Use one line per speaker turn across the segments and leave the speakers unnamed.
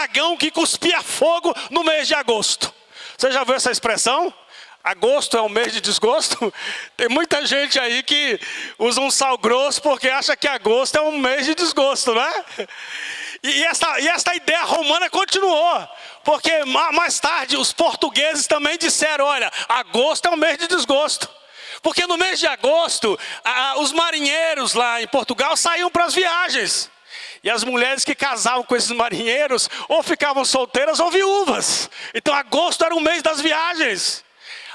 dragão que cuspia fogo no mês de agosto. Você já viu essa expressão? Agosto é um mês de desgosto? Tem muita gente aí que usa um sal grosso porque acha que agosto é um mês de desgosto, né? E esta ideia romana continuou, porque mais tarde os portugueses também disseram, olha, agosto é um mês de desgosto. Porque no mês de agosto, os marinheiros lá em Portugal saíam para as viagens. E as mulheres que casavam com esses marinheiros, ou ficavam solteiras ou viúvas. Então agosto era o mês das viagens.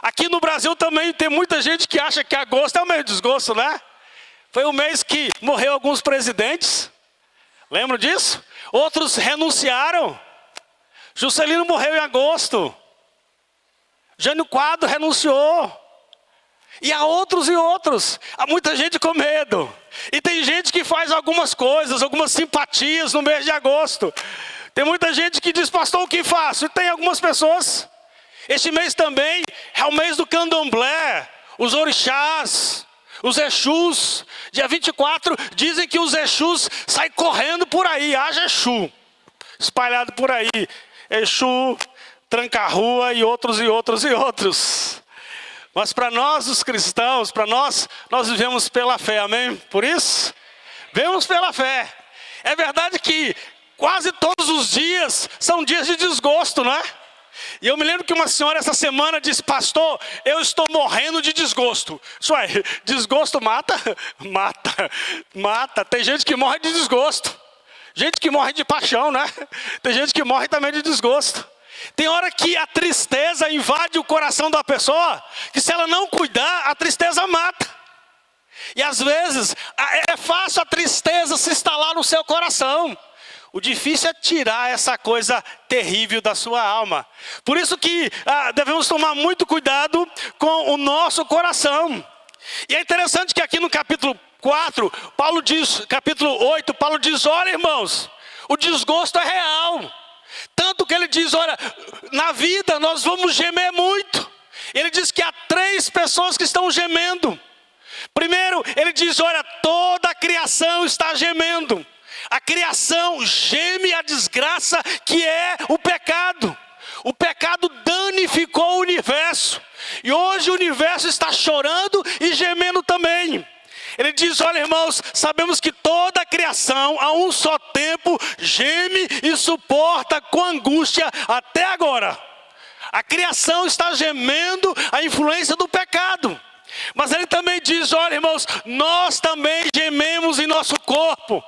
Aqui no Brasil também tem muita gente que acha que agosto é o mês de desgosto, né? Foi o mês que morreu alguns presidentes. Lembram disso? Outros renunciaram. Juscelino morreu em agosto. Jânio Quadro renunciou. E há outros e outros. Há muita gente com medo. E tem gente que faz algumas coisas, algumas simpatias no mês de agosto. Tem muita gente que diz, pastor, o que faço? E tem algumas pessoas. Este mês também é o mês do candomblé, os orixás, os exus. Dia 24 dizem que os exus saem correndo por aí. Haja exu espalhado por aí. Exu, tranca-rua e outros e outros e outros. Mas para nós, os cristãos, para nós vivemos pela fé, amém? Por isso, vivemos pela fé. É verdade que quase todos os dias são dias de desgosto, não é? E eu me lembro que uma senhora essa semana disse, pastor, eu estou morrendo de desgosto. Isso aí, desgosto mata? Mata. Tem gente que morre de desgosto. Gente que morre de paixão, né? Tem gente que morre também de desgosto. Tem hora que a tristeza invade o coração da pessoa, que se ela não cuidar, a tristeza mata. E às vezes, é fácil a tristeza se instalar no seu coração. O difícil é tirar essa coisa terrível da sua alma. Por isso que devemos tomar muito cuidado com o nosso coração. E é interessante que aqui no capítulo 4, Paulo diz, capítulo 8, Paulo diz, olha irmãos, o desgosto é real. Tanto que ele diz, olha, na vida nós vamos gemer muito. Ele diz que há 3 pessoas que estão gemendo. Primeiro, ele diz, olha, toda a criação está gemendo. A criação geme a desgraça que é o pecado. O pecado danificou o universo. E hoje o universo está chorando e gemendo também. Ele diz, olha irmãos, sabemos que toda a criação a um só tempo geme e suporta com angústia até agora. A criação está gemendo a influência do pecado. Mas ele também diz, olha irmãos, nós também gememos em nosso corpo.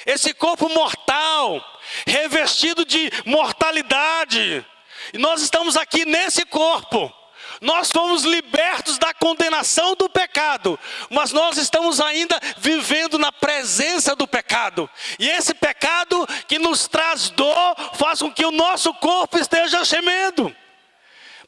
Esse corpo mortal, revestido de mortalidade. E nós estamos aqui nesse corpo. Nós fomos libertos da condenação do pecado, mas nós estamos ainda vivendo na presença do pecado. E esse pecado que nos traz dor, faz com que o nosso corpo esteja gemendo.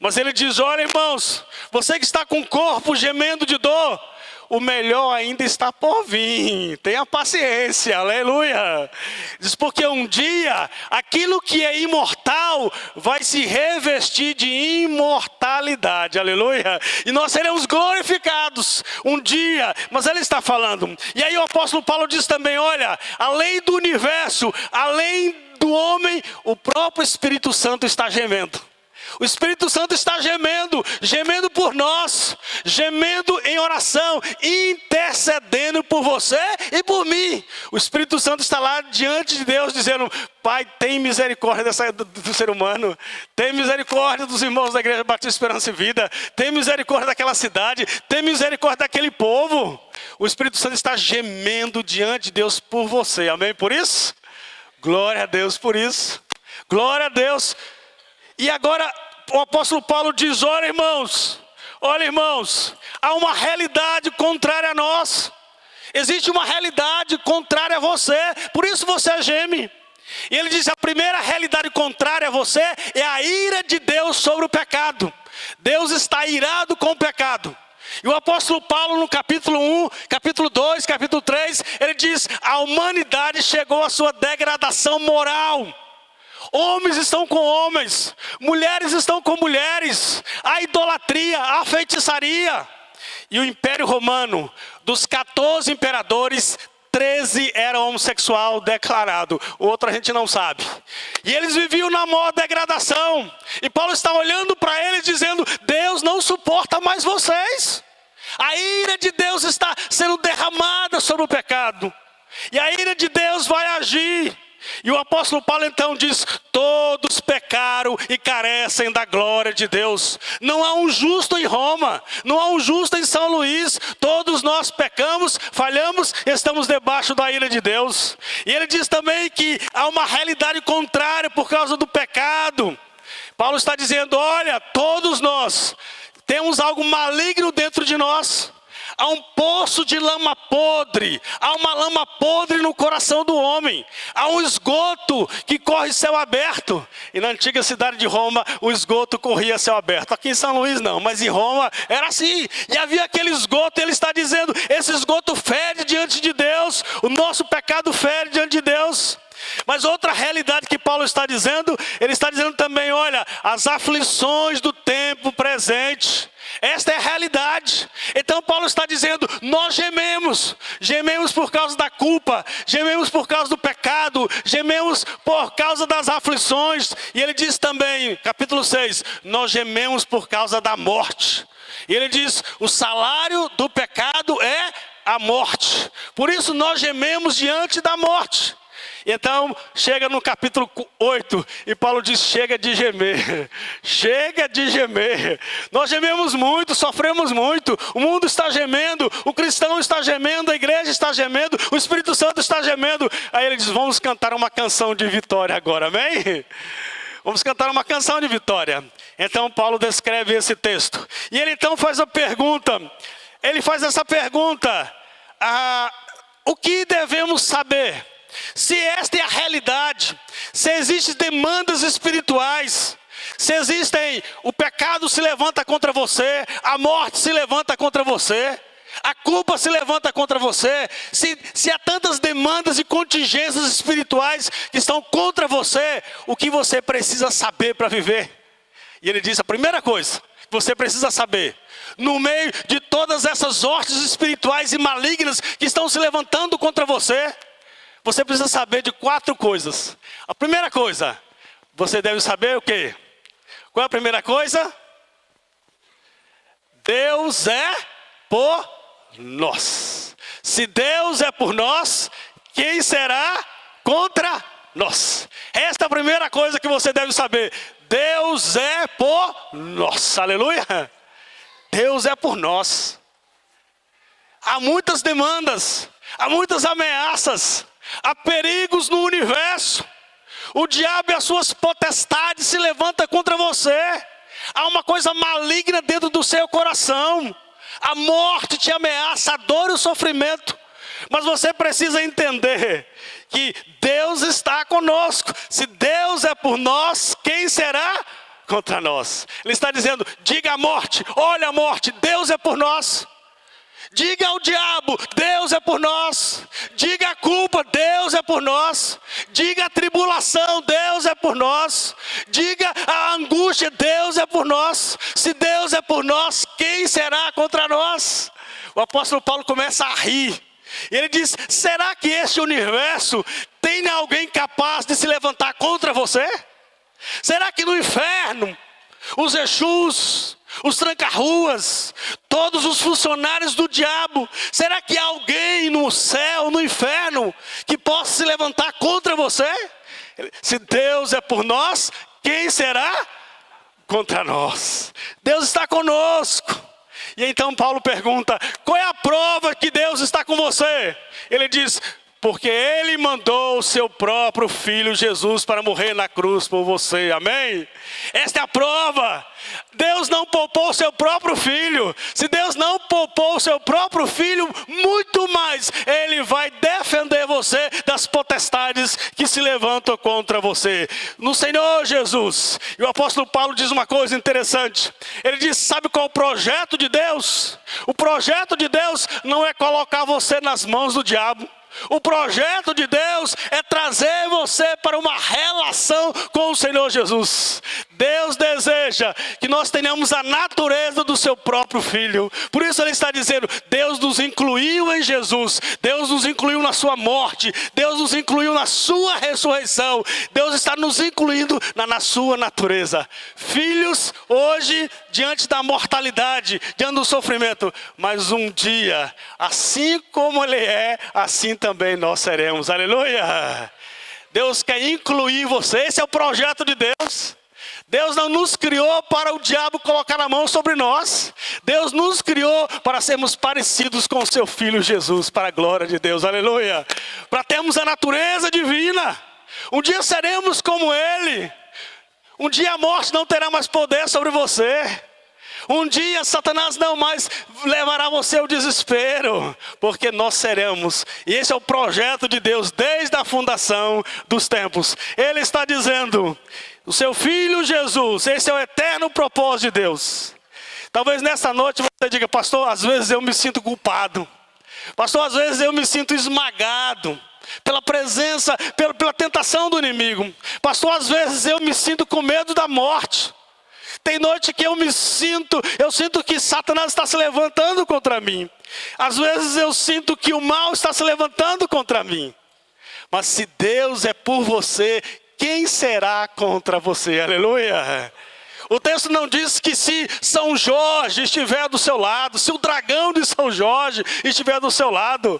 Mas ele diz, olha irmãos, você que está com o corpo gemendo de dor, o melhor ainda está por vir. Tenha paciência, aleluia. Diz, porque um dia, aquilo que é imortal vai se revestir de imortalidade, aleluia. E nós seremos glorificados um dia. Mas ele está falando. E aí o apóstolo Paulo diz também, olha, além do universo, além do homem, o próprio Espírito Santo está gemendo. O Espírito Santo está gemendo, gemendo por nós, gemendo em oração, intercedendo por você e por mim. O Espírito Santo está lá diante de Deus dizendo, Pai, tem misericórdia do ser humano, tem misericórdia dos irmãos da Igreja Batista Esperança e Vida, tem misericórdia daquela cidade, tem misericórdia daquele povo. O Espírito Santo está gemendo diante de Deus por você, amém? Por isso, glória a Deus por isso, glória a Deus. E agora o apóstolo Paulo diz, olha irmãos, há uma realidade contrária a nós. Existe uma realidade contrária a você, por isso você geme. E ele diz, a primeira realidade contrária a você é a ira de Deus sobre o pecado. Deus está irado com o pecado. E o apóstolo Paulo no capítulo 1, capítulo 2, capítulo 3, ele diz, a humanidade chegou à sua degradação moral. Homens estão com homens, mulheres estão com mulheres, a idolatria, a feitiçaria. E o Império Romano, dos 14 imperadores, 13 era homossexual declarado, o outro a gente não sabe. E eles viviam na maior degradação. E Paulo está olhando para eles dizendo: Deus não suporta mais vocês. A ira de Deus está sendo derramada sobre o pecado. E a ira de Deus vai agir. E o apóstolo Paulo então diz: todos pecaram e carecem da glória de Deus. Não há um justo em Roma, não há um justo em São Luís. Todos nós pecamos, falhamos, estamos debaixo da ira de Deus. E ele diz também que há uma realidade contrária por causa do pecado. Paulo está dizendo: olha, todos nós temos algo maligno dentro de nós. Há um poço de lama podre, há uma lama podre no coração do homem, há um esgoto que corre céu aberto. E na antiga cidade de Roma, o esgoto corria céu aberto. Aqui em São Luís não, mas em Roma era assim. E havia aquele esgoto, e ele está dizendo: esse esgoto fede diante de Deus, o nosso pecado fede diante de Deus. Mas outra realidade que Paulo está dizendo, ele está dizendo também: olha, as aflições do tempo presente. Esta é a realidade. Então Paulo está dizendo: nós gememos. Gememos por causa da culpa. Gememos por causa do pecado. Gememos por causa das aflições. E ele diz também, capítulo 6, nós gememos por causa da morte. E ele diz: o salário do pecado é a morte. Por isso nós gememos diante da morte. Então chega no capítulo 8 e Paulo diz: chega de gemer, chega de gemer. Nós gememos muito, sofremos muito, o mundo está gemendo, o cristão está gemendo, a igreja está gemendo, o Espírito Santo está gemendo. Aí ele diz: vamos cantar uma canção de vitória agora, amém? Vamos cantar uma canção de vitória. Então Paulo descreve esse texto, e ele então faz a pergunta, ele faz essa pergunta: o que devemos saber? Se esta é a realidade, se existem demandas espirituais, se existem, o pecado se levanta contra você, a morte se levanta contra você, a culpa se levanta contra você, se há tantas demandas e contingências espirituais que estão contra você, o que você precisa saber para viver? E ele diz: a primeira coisa que você precisa saber, no meio de todas essas hostes espirituais e malignas que estão se levantando contra você, você precisa saber de 4 coisas. A primeira coisa, você deve saber o quê? Qual é a primeira coisa? Deus é por nós. Se Deus é por nós, quem será contra nós? Esta é a primeira coisa que você deve saber. Deus é por nós. Aleluia. Deus é por nós. Há muitas demandas, há muitas ameaças, há perigos no universo. O diabo e as suas potestades se levantam contra você. Há uma coisa maligna dentro do seu coração. A morte te ameaça, a dor e o sofrimento. Mas você precisa entender que Deus está conosco. Se Deus é por nós, quem será contra nós? Ele está dizendo: diga à morte: olha a morte, Deus é por nós. Diga ao diabo: Deus é por nós. Diga a culpa: Deus é por nós. Diga a tribulação: Deus é por nós. Diga a angústia: Deus é por nós. Se Deus é por nós, quem será contra nós? O apóstolo Paulo começa a rir. Ele diz: será que este universo tem alguém capaz de se levantar contra você? Será que no inferno, os Exus, os tranca-ruas, todos os funcionários do diabo, será que há alguém no céu, no inferno, que possa se levantar contra você? Se Deus é por nós, quem será contra nós? Deus está conosco. E então Paulo pergunta: qual é a prova que Deus está com você? Ele diz: porque Ele mandou o seu próprio Filho Jesus para morrer na cruz por você, amém? Esta é a prova. Deus não poupou o seu próprio Filho. Se Deus não poupou o seu próprio Filho, muito mais Ele vai defender você das potestades que se levantam contra você. No Senhor Jesus. E o apóstolo Paulo diz uma coisa interessante. Ele diz: sabe qual é o projeto de Deus? O projeto de Deus não é colocar você nas mãos do diabo. O projeto de Deus é trazer você para uma relação com o Senhor Jesus. Deus deseja que nós tenhamos a natureza do seu próprio Filho. Por isso ele está dizendo, Deus nos incluiu em Jesus, Deus nos incluiu na sua morte, Deus nos incluiu na sua ressurreição, Deus está nos incluindo na sua natureza. Filhos hoje diante da mortalidade, diante do sofrimento, mas um dia, assim como ele é, assim também nós seremos. Aleluia! Deus quer incluir você, esse é o projeto de Deus. Deus não nos criou para o diabo colocar a mão sobre nós. Deus nos criou para sermos parecidos com o seu Filho Jesus, para a glória de Deus, aleluia. Para termos a natureza divina. Um dia seremos como Ele. Um dia a morte não terá mais poder sobre você. Um dia Satanás não mais levará você ao desespero, porque nós seremos. E esse é o projeto de Deus desde a fundação dos tempos. Ele está dizendo, o seu Filho Jesus, esse é o eterno propósito de Deus. Talvez nessa noite você diga, pastor, às vezes eu me sinto culpado. Pastor, às vezes eu me sinto esmagado pela presença, pela tentação do inimigo. Pastor, às vezes eu me sinto com medo da morte. Tem noite que eu sinto que Satanás está se levantando contra mim. Às vezes eu sinto que o mal está se levantando contra mim. Mas se Deus é por você, quem será contra você? Aleluia! O texto não diz que se São Jorge estiver do seu lado, se o dragão de São Jorge estiver do seu lado.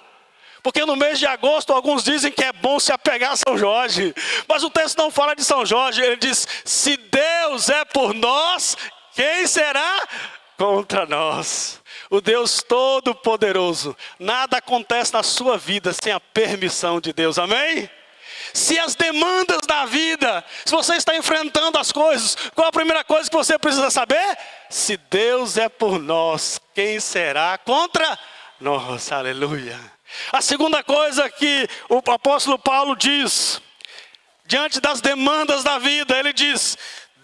Porque no mês de agosto, alguns dizem que é bom se apegar a São Jorge. Mas o texto não fala de São Jorge, ele diz, se Deus é por nós, quem será contra nós? O Deus Todo-Poderoso. Nada acontece na sua vida sem a permissão de Deus, amém? Se as demandas da vida, se você está enfrentando as coisas, qual a primeira coisa que você precisa saber? Se Deus é por nós, quem será contra nós? Aleluia. A segunda coisa que o apóstolo Paulo diz, diante das demandas da vida, ele diz,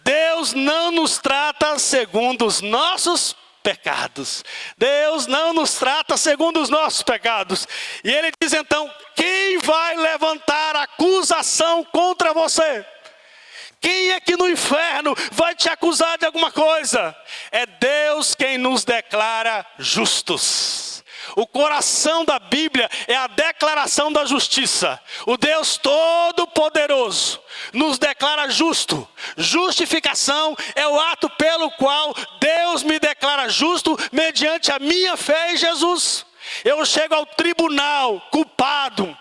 Deus não nos trata segundo os nossos pecados. Deus não nos trata segundo os nossos pecados. E ele diz então, quem vai levantar acusação contra você? Quem é que no inferno vai te acusar de alguma coisa? É Deus quem nos declara justos. O coração da Bíblia é a declaração da justiça. O Deus Todo-Poderoso nos declara justo. Justificação é o ato pelo qual Deus me declara justo mediante a minha fé em Jesus. Eu chego ao tribunal culpado.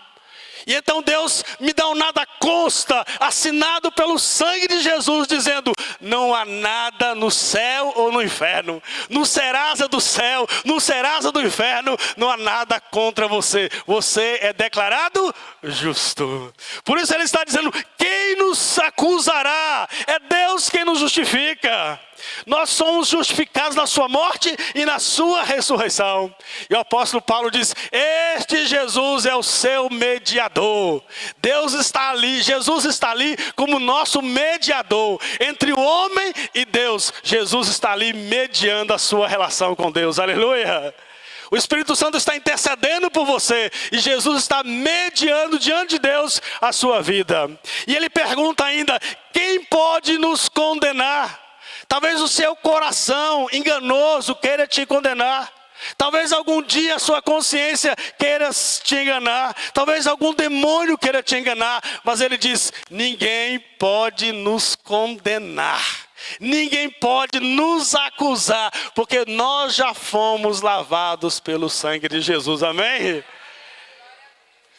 E então Deus me dá um nada consta, assinado pelo sangue de Jesus, dizendo, não há nada no céu ou no inferno, no Serasa do céu, no Serasa do inferno, não há nada contra você. Você é declarado justo. Por isso ele está dizendo, quem nos acusará? É Deus quem nos justifica. Nós somos justificados na sua morte e na sua ressurreição. E o apóstolo Paulo diz, este Jesus é o seu mediador. Deus está ali, Jesus está ali como nosso mediador. Entre o homem e Deus, Jesus está ali mediando a sua relação com Deus. Aleluia! O Espírito Santo está intercedendo por você. E Jesus está mediando diante de Deus a sua vida. E ele pergunta ainda, quem pode nos condenar? Talvez o seu coração enganoso queira te condenar. Talvez algum dia a sua consciência queira te enganar. Talvez algum demônio queira te enganar. Mas ele diz, ninguém pode nos condenar. Ninguém pode nos acusar. Porque nós já fomos lavados pelo sangue de Jesus. Amém?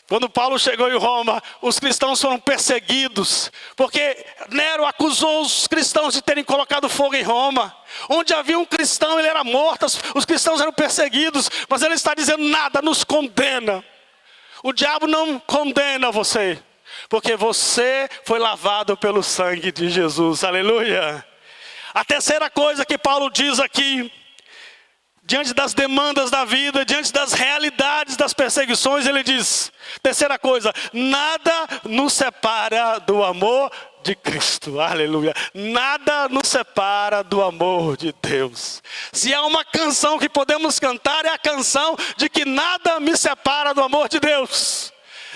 Quando Paulo chegou em Roma, os cristãos foram perseguidos, porque Nero acusou os cristãos de terem colocado fogo em Roma. Onde havia um cristão, ele era morto, os cristãos eram perseguidos, mas ele está dizendo, nada nos condena. O diabo não condena você, porque você foi lavado pelo sangue de Jesus, aleluia. A terceira coisa que Paulo diz aqui, diante das demandas da vida, diante das realidades das perseguições, ele diz, terceira coisa, nada nos separa do amor de Cristo, aleluia. Nada nos separa do amor de Deus. Se há uma canção que podemos cantar, é a canção de que nada me separa do amor de Deus.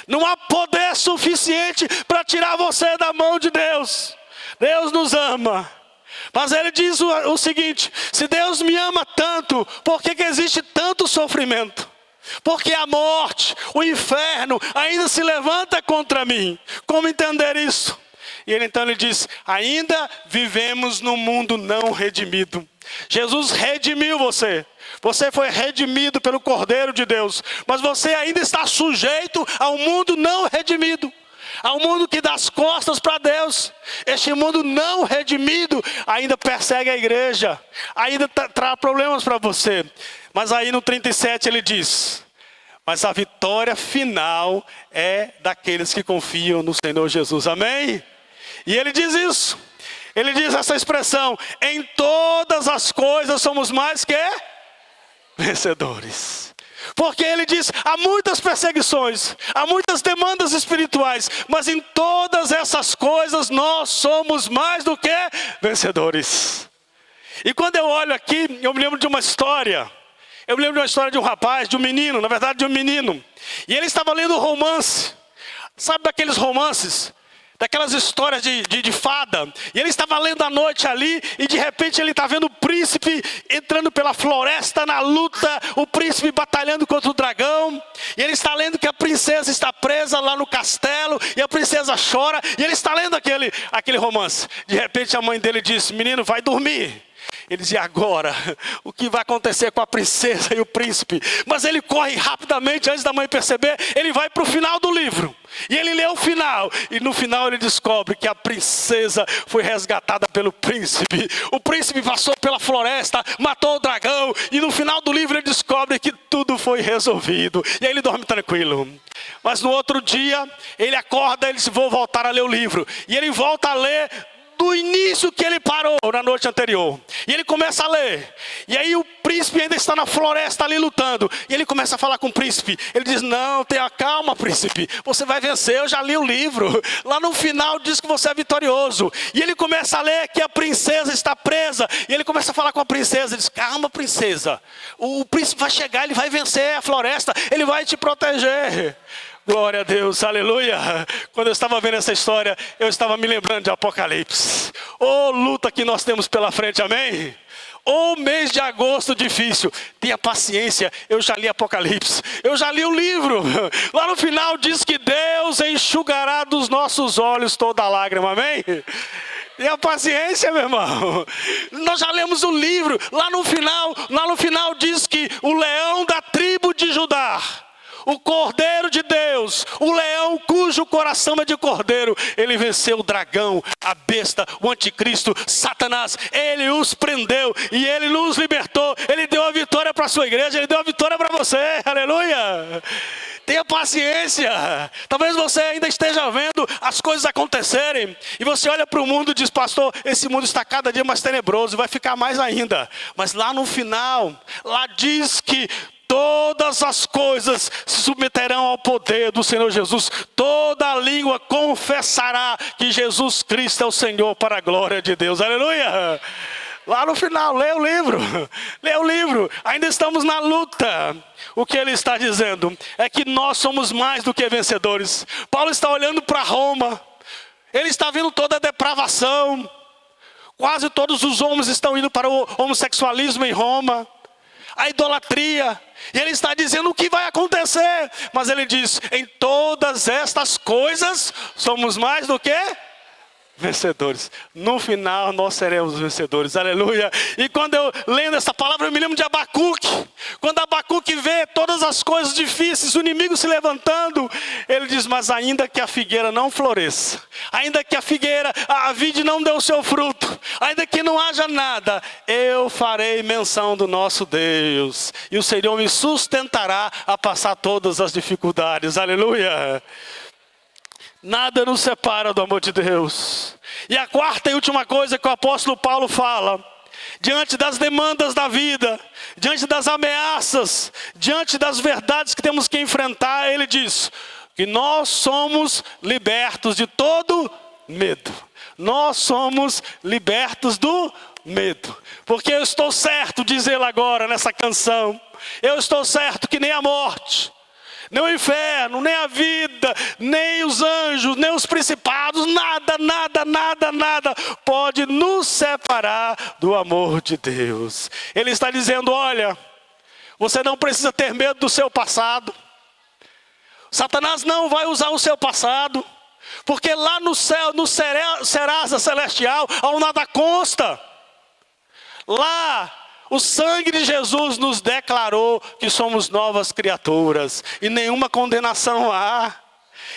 Não há poder suficiente para tirar você da mão de Deus. Deus nos ama. Mas ele diz o seguinte: se Deus me ama tanto, por que existe tanto sofrimento? Porque a morte, o inferno ainda se levanta contra mim. Como entender isso? E ele diz: ainda vivemos num mundo não redimido. Jesus redimiu você. Você foi redimido pelo Cordeiro de Deus. Mas você ainda está sujeito ao mundo não redimido. Ao mundo que dá as costas para Deus. Este mundo não redimido ainda persegue a igreja. Ainda traz problemas para você. Mas aí no 37 ele diz: mas a vitória final é daqueles que confiam no Senhor Jesus. Amém? E ele diz isso. Ele diz essa expressão: em todas as coisas somos mais que vencedores. Porque ele diz: há muitas perseguições, há muitas demandas espirituais, mas em todas essas coisas nós somos mais do que vencedores. E quando eu olho aqui, eu me lembro de uma história. Eu me lembro de uma história de um rapaz, de um menino, na verdade de um menino. E ele estava lendo um romance. Sabe daqueles romances? Daquelas histórias de fada. E ele estava lendo à noite ali, e de repente ele está vendo o príncipe entrando pela floresta na luta, o príncipe batalhando contra o dragão. E ele está lendo que a princesa está presa lá no castelo, e a princesa chora, e ele está lendo aquele romance. De repente a mãe dele diz: menino, vai dormir. Ele diz: agora, o que vai acontecer com a princesa e o príncipe? Mas ele corre rapidamente, antes da mãe perceber, ele vai para o final do livro. E ele lê o final, e no final ele descobre que a princesa foi resgatada pelo príncipe. O príncipe passou pela floresta, matou o dragão, e no final do livro ele descobre que tudo foi resolvido. E aí ele dorme tranquilo. Mas no outro dia, ele acorda, ele diz: vou voltar a ler o livro. E ele volta a ler do início que ele parou na noite anterior. E ele começa a ler. E aí o príncipe ainda está na floresta ali lutando. E ele começa a falar com o príncipe. Ele diz: não, tenha calma, príncipe. Você vai vencer, eu já li o livro. Lá no final diz que você é vitorioso. E ele começa a ler que a princesa está presa. E ele começa a falar com a princesa. Ele diz: calma, princesa. O príncipe vai chegar, ele vai vencer a floresta. Ele vai te proteger. Glória a Deus, aleluia. Quando eu estava vendo essa história, eu estava me lembrando de Apocalipse. Luta que nós temos pela frente, amém? Mês de agosto difícil. Tenha paciência, eu já li Apocalipse. Eu já li o livro. Lá no final diz que Deus enxugará dos nossos olhos toda lágrima, amém? Tenha paciência, meu irmão. Nós já lemos o livro. Lá no final diz que o leão da tribo de Judá, o Cordeiro de Deus, o leão cujo coração é de cordeiro, ele venceu o dragão, a besta, o anticristo, Satanás. Ele os prendeu e ele nos libertou. Ele deu a vitória para a sua igreja, ele deu a vitória para você, aleluia. Tenha paciência. Talvez você ainda esteja vendo as coisas acontecerem, e você olha para o mundo e diz: pastor, esse mundo está cada dia mais tenebroso, vai ficar mais ainda. Mas lá no final, lá diz que todas as coisas se submeterão ao poder do Senhor Jesus. Toda língua confessará que Jesus Cristo é o Senhor, para a glória de Deus. Aleluia! Lá no final, lê o livro. Lê o livro. Ainda estamos na luta. O que ele está dizendo é que nós somos mais do que vencedores. Paulo está olhando para Roma. Ele está vendo toda a depravação. Quase todos os homens estão indo para o homossexualismo em Roma. A idolatria. E ele está dizendo o que vai acontecer. Mas ele diz: em todas estas coisas somos mais do que vencedores. No final nós seremos vencedores, aleluia. E quando eu lendo essa palavra, eu me lembro de Abacuque. Quando Abacuque vê todas as coisas difíceis, o inimigo se levantando, ele diz: mas ainda que a figueira não floresça, ainda que a vide não dê o seu fruto, ainda que não haja nada, eu farei menção do nosso Deus, e o Senhor me sustentará a passar todas as dificuldades, aleluia. Nada nos separa do amor de Deus. E a quarta e última coisa que o apóstolo Paulo fala: diante das demandas da vida, diante das ameaças, diante das verdades que temos que enfrentar, ele diz que nós somos libertos de todo medo. Nós somos libertos do medo. Porque eu estou certo, diz ele agora nessa canção, eu estou certo que nem a morte, nem o inferno, nem a vida, nem os anjos, nem os principados, nada, nada, nada, nada pode nos separar do amor de Deus. Ele está dizendo, olha, você não precisa ter medo do seu passado. Satanás não vai usar o seu passado, porque lá no céu, no Serasa celestial, ao nada consta. Lá, o sangue de Jesus nos declarou que somos novas criaturas e nenhuma condenação há.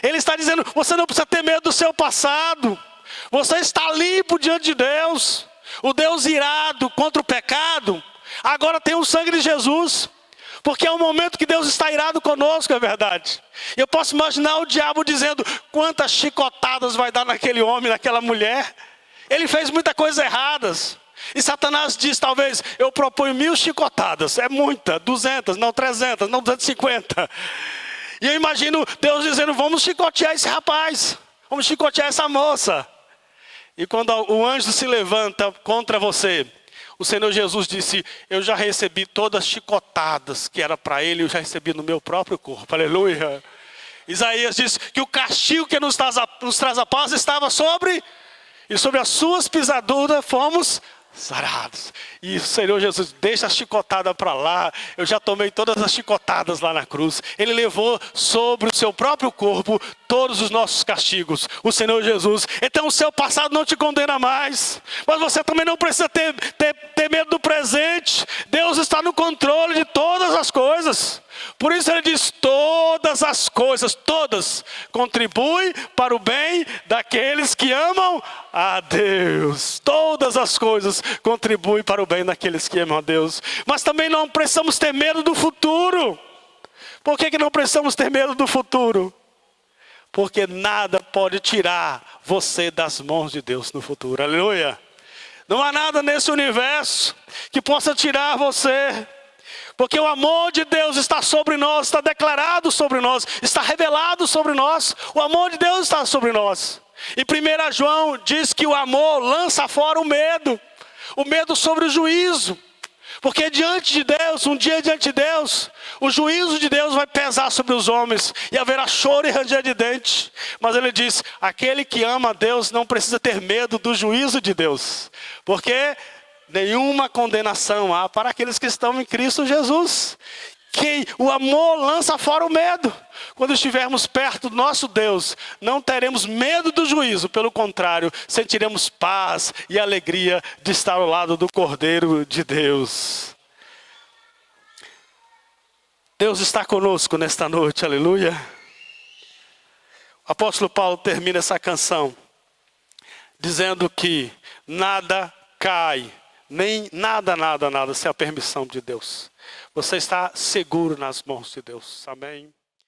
Ele está dizendo, você não precisa ter medo do seu passado. Você está limpo diante de Deus. O Deus irado contra o pecado, agora tem o sangue de Jesus. Porque é o momento que Deus está irado conosco, é verdade. Eu posso imaginar o diabo dizendo, quantas chicotadas vai dar naquele homem, naquela mulher. Ele fez muitas coisas erradas. E Satanás diz, talvez, eu proponho 1000 chicotadas. É muita, 200, não 300, não 250. E eu imagino Deus dizendo, vamos chicotear esse rapaz. Vamos chicotear essa moça. E quando o anjo se levanta contra você, o Senhor Jesus disse, eu já recebi todas as chicotadas que era para ele, eu já recebi no meu próprio corpo. Aleluia. Isaías diz que o castigo que nos traz a paz estava sobre, e sobre as suas pisaduras fomos sarados. E o Senhor Jesus, deixa a chicotada para lá. Eu já tomei todas as chicotadas lá na cruz. Ele levou sobre o seu próprio corpo todos os nossos castigos, o Senhor Jesus. Então o seu passado não te condena mais. Mas você também não precisa ter medo do presente. Deus está no controle de todas as coisas. Por isso ele diz, todas as coisas, todas, contribuem para o bem daqueles que amam a Deus. Todas as coisas contribuem para o bem daqueles que amam a Deus. Mas também não precisamos ter medo do futuro. Por que não precisamos ter medo do futuro? Porque nada pode tirar você das mãos de Deus no futuro. Aleluia. Não há nada nesse universo que possa tirar você. Porque o amor de Deus está sobre nós, está declarado sobre nós, está revelado sobre nós. O amor de Deus está sobre nós. E 1 João diz que o amor lança fora o medo sobre o juízo. Porque diante de Deus, um dia diante de Deus, o juízo de Deus vai pesar sobre os homens e haverá choro e ranger de dente. Mas ele diz, aquele que ama a Deus não precisa ter medo do juízo de Deus. Porque nenhuma condenação há para aqueles que estão em Cristo Jesus. Que o amor lança fora o medo. Quando estivermos perto do nosso Deus, não teremos medo do juízo. Pelo contrário, sentiremos paz e alegria de estar ao lado do Cordeiro de Deus. Deus está conosco nesta noite, aleluia. O apóstolo Paulo termina essa canção dizendo que nada cai, nem nada sem a permissão de Deus. Você está seguro nas mãos de Deus. Amém.